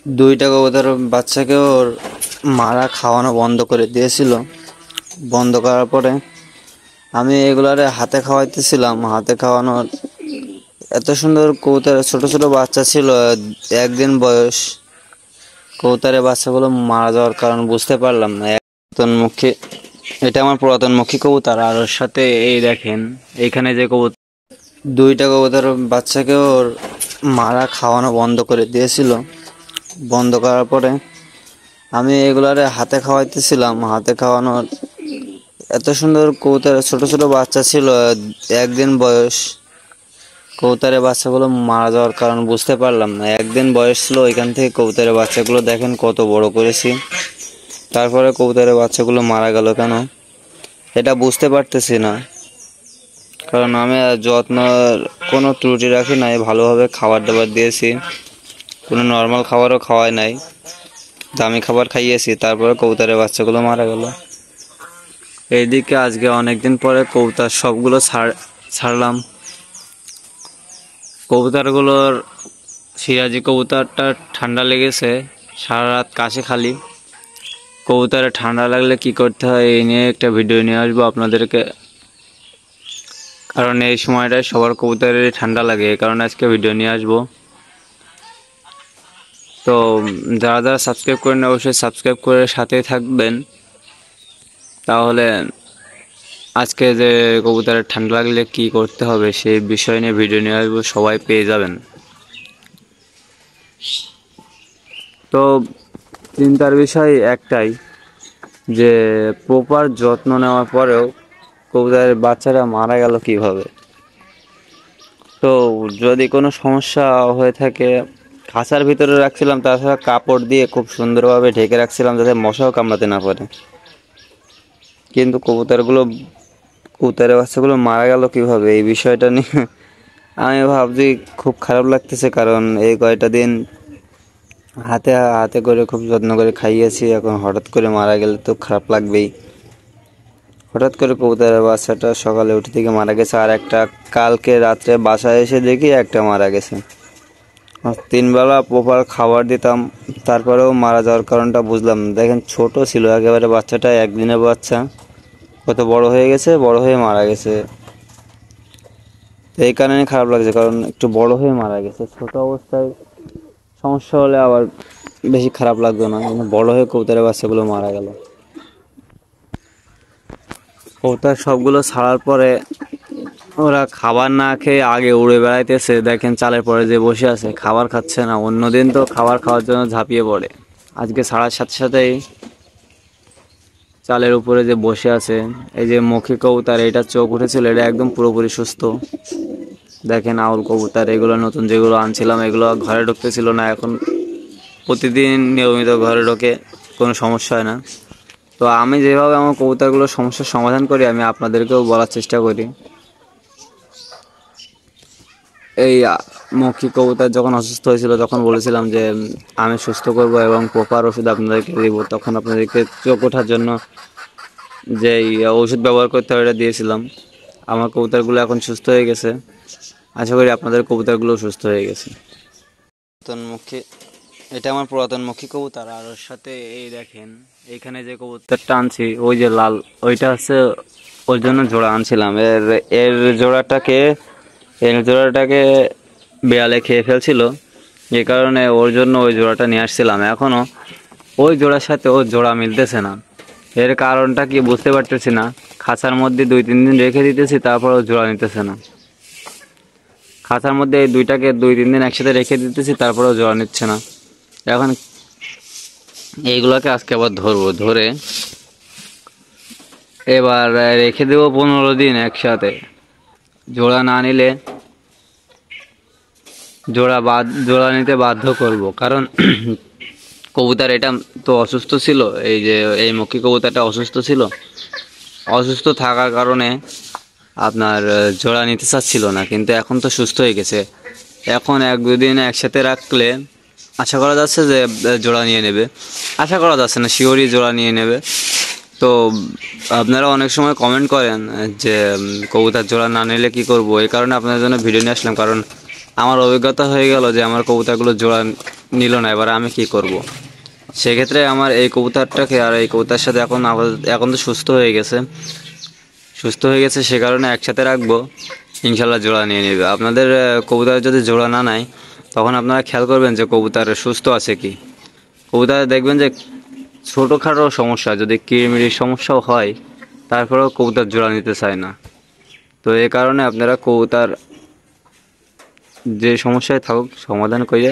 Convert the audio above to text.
দুইটা কবুতর বাচ্চাকে ওর মারা খাওয়ানো বন্ধ করে দিয়েছিল। বন্ধ করার পরে আমি এগুলারে হাতে খাওয়াইতেছিলাম। হাতে খাওয়ানোর এত সুন্দর কবুতর, ছোট ছোট বাচ্চা ছিল, 1 দিন বয়স। কবুতরের বাচ্চাগুলো মারা যাওয়ার কারণ বুঝতে পারলাম না। পুরাতনমুখী, এটা আমার পুরাতনমুখী কবুতর। আর ওর সাথে এই দেখেন এইখানে যে কবুতর, দুইটা কবুতর বাচ্চাকে ওর মারা খাওয়ানো বন্ধ করে দিয়েছিল। বন্ধ করার পরে আমি এগুলারে হাতে খাওয়াইতেছিলাম। হাতে খাওয়ানোর এত সুন্দর কবুতর, ছোট ছোট বাচ্চা ছিল, 1 দিন বয়স। কবুতরের বাচ্চাগুলো মারা যাওয়ার কারণ বুঝতে পারলাম না। 1 দিন বয়স ছিল, ওইখান থেকে কবুতরের বাচ্চাগুলো দেখেন কত বড় করেছি। তারপরে কবুতরের বাচ্চাগুলো মারা গেল কেন এটা বুঝতে পারতেছি না। কারণ আমি যত্নের কোনো ত্রুটি রাখি নাই, ভালোভাবে খাবার দাবার দিয়েছি, কোনো নর্মাল খাবারও খাওয়াই নাই, দামি খাবার খাইয়েছি। তারপরে কবুতরের বাচ্চাগুলো মারা গেল। এইদিকে আজকে অনেকদিন পরে কবুতর সবগুলো ছাড়লাম। কবুতরগুলোর সিরাজি কবুতরটা ঠান্ডা লেগেছে, সারা রাত কাশে খালি। কবুতরে ঠান্ডা লাগলে কি করতে হয় এই নিয়ে একটা ভিডিও নিয়ে আসবো আপনাদেরকে। কারণ এই সময়টায় সবার কবুতরের ঠান্ডা লাগে, এই কারণে আজকে ভিডিও নিয়ে আসবো। তো যারা যারা সাবস্ক্রাইব করেন অবশ্যই সাবস্ক্রাইব করে সাথেই থাকবেন। তাহলে আজকে যে কবুতরের ঠান্ডা লাগলে কি করতে হবে সেই বিষয় নিয়ে ভিডিও নিয়ে আসবো, সবাই পেয়ে যাবেন। তো চিন্তার বিষয় একটাই, যে প্রপার যত্ন নেওয়ার পরেও কবুতরের বাচ্চারা মারা গেল কিভাবে। তো যদি কোনো সমস্যা হয়ে থাকে, খাঁচার ভিতরে রাখছিলাম, তাছাড়া কাপড় দিয়ে খুব সুন্দরভাবে ঢেকে রাখছিলাম যাতে মশাও কামড়াতে না পারে। কিন্তু কবুতরের বাচ্চাগুলো মারা গেল কিভাবে এই বিষয়টা নিয়ে আমি ভাবছি, খুব খারাপ লাগতেছে। কারণ এই কয়টা দিন হাতে হাতে করে খুব যত্ন করে খাইয়েছি, এখন হঠাৎ করে মারা গেলে তো খারাপ লাগবেই। হঠাৎ করে কবুতরের বাচ্চাটা সকালে উঠে থেকে মারা গেছে, আর একটা কালকে রাত্রে বাসায় এসে দেখি একটা মারা গেছে। 3 বেলা প্রপার খাবার দিতাম, তারপরেও মারা যাওয়ার কারণটা বুঝলাম না। দেখেন ছোট ছিল একেবারে বাচ্চাটা, 1 দিনের বাচ্চা, কত বড় হয়ে গেছে, বড় হয়ে মারা গেছে। এই কারণে খারাপ লাগছে, কারণ একটু বড় হয়ে মারা গেছে। ছোট অবস্থায় সমস্যা হলে আবার বেশি খারাপ লাগতো না, কিন্তু বড় হয়ে কবুতরের বাচ্চাগুলো মারা গেল। কবুতর সবগুলো ছাড়ার পরে ওরা খাবার না খেয়ে আগে উড়ে বেড়াইতেছে। দেখেন চালের পরে যে বসে আছে, খাবার খাচ্ছে না। অন্যদিন তো খাবার খাওয়ার জন্য ঝাঁপিয়ে পড়ে, আজকে ছাড়ার সাথে সাথেই চালের উপরে যে বসে আছে। এই যে মখী কবুতর, এটা চোখ উঠেছিল, এটা একদম পুরোপুরি সুস্থ। দেখেন আউল কবুতর, এগুলো নতুন যেগুলো আনছিলাম, এগুলো ঘরে ঢুকতেছিল না, এখন প্রতিদিন নিয়মিত ঘরে ঢোকে, কোনো সমস্যা হয় না। তো আমি যেভাবে আমার কবুতরগুলোর সমস্যার সমাধান করি, আমি আপনাদেরকেও বলার চেষ্টা করি। এই মখী কবুতর যখন অসুস্থ হয়েছিল তখন বলেছিলাম যে আমি সুস্থ করব এবং প্রপার ওষুধ আপনাদেরকে দেবো। তখন আপনাদেরকে চোখ ওঠার জন্য যে ওষুধ ব্যবহার করতে হবে এটা দিয়েছিলাম। আমার কবুতরগুলো এখন সুস্থ হয়ে গেছে, আশা করি আপনাদের কবুতরগুলো সুস্থ হয়ে গেছে। পুরাতনমুখী, এটা আমার পুরাতনমুখী কবুতর। আর ওর সাথে এই দেখেন এইখানে যে কবুতরটা আনছি, ওই যে লাল, ওইটা হচ্ছে ওর জন্য জোড়া আনছিলাম। এর জোড়াটাকে বেড়ালে খেয়ে ফেলছিল, যে কারণে ওর জন্য ওই জোড়াটা নিয়ে আসছিলাম। এখনও ওই জোড়ার সাথে ওর জোড়া মিলতেছে না, এর কারণটা কি বুঝতে পারতেছি না। খাঁচার মধ্যে 2-3 দিন রেখে দিতেছি, তারপর ও জোড়া নিতেছে না। খাঁচার মধ্যে এই দুইটাকে 2-3 দিন একসাথে রেখে দিতেছি, তারপরেও জোড়া নিচ্ছে না। এখন এইগুলোকে আজকে আবার ধরবো, ধরে এবার রেখে দেবো 15 দিন একসাথে। জোড়া না নিলে জোড়া নিতে বাধ্য করব। কারণ কবুতর এটা তো অসুস্থ ছিল, এই যে এই মখী কবুতরটা অসুস্থ ছিল। অসুস্থ থাকার কারণে আপনার জোড়া নিতে চাচ্ছিল না, কিন্তু এখন তো সুস্থ হয়ে গেছে। এখন 1-2 দিন একসাথে রাখলে আশা করা যাচ্ছে যে জোড়া নিয়ে নেবে। আশা করা যাচ্ছে না, শিওরই জোড়া নিয়ে নেবে। তো আপনারা অনেক সময় কমেন্ট করেন যে কবুতর জোড়া না নিলে কী করব। এই কারণে আপনাদের জন্য ভিডিও নিয়ে আসলাম। কারণ আমার অভিজ্ঞতা হয়ে গেল যে আমার কবুতরগুলো জোড়া নিল না, এবার আমি কি করব? সেক্ষেত্রে আমার এই কবুতরটাকে আর এই কবুতরের সাথে এখন তো সুস্থ হয়ে গেছে, সে কারণে একসাথে রাখবো, ইনশাল্লাহ জোড়া নিয়ে নেবে। আপনাদের কবুতর যদি জোড়া না নেয়, তখন আপনারা খেয়াল করবেন যে কবুতর সুস্থ আছে কি। কবুতর দেখবেন যে ছোটোখাটো সমস্যা, যদি কিড়মিড়ির সমস্যাও হয়, তারপরেও কবুতর জোড়া নিতে চায় না। তো এই কারণে আপনারা কবুতর যে সমস্যায় থাকুক সমাধান করে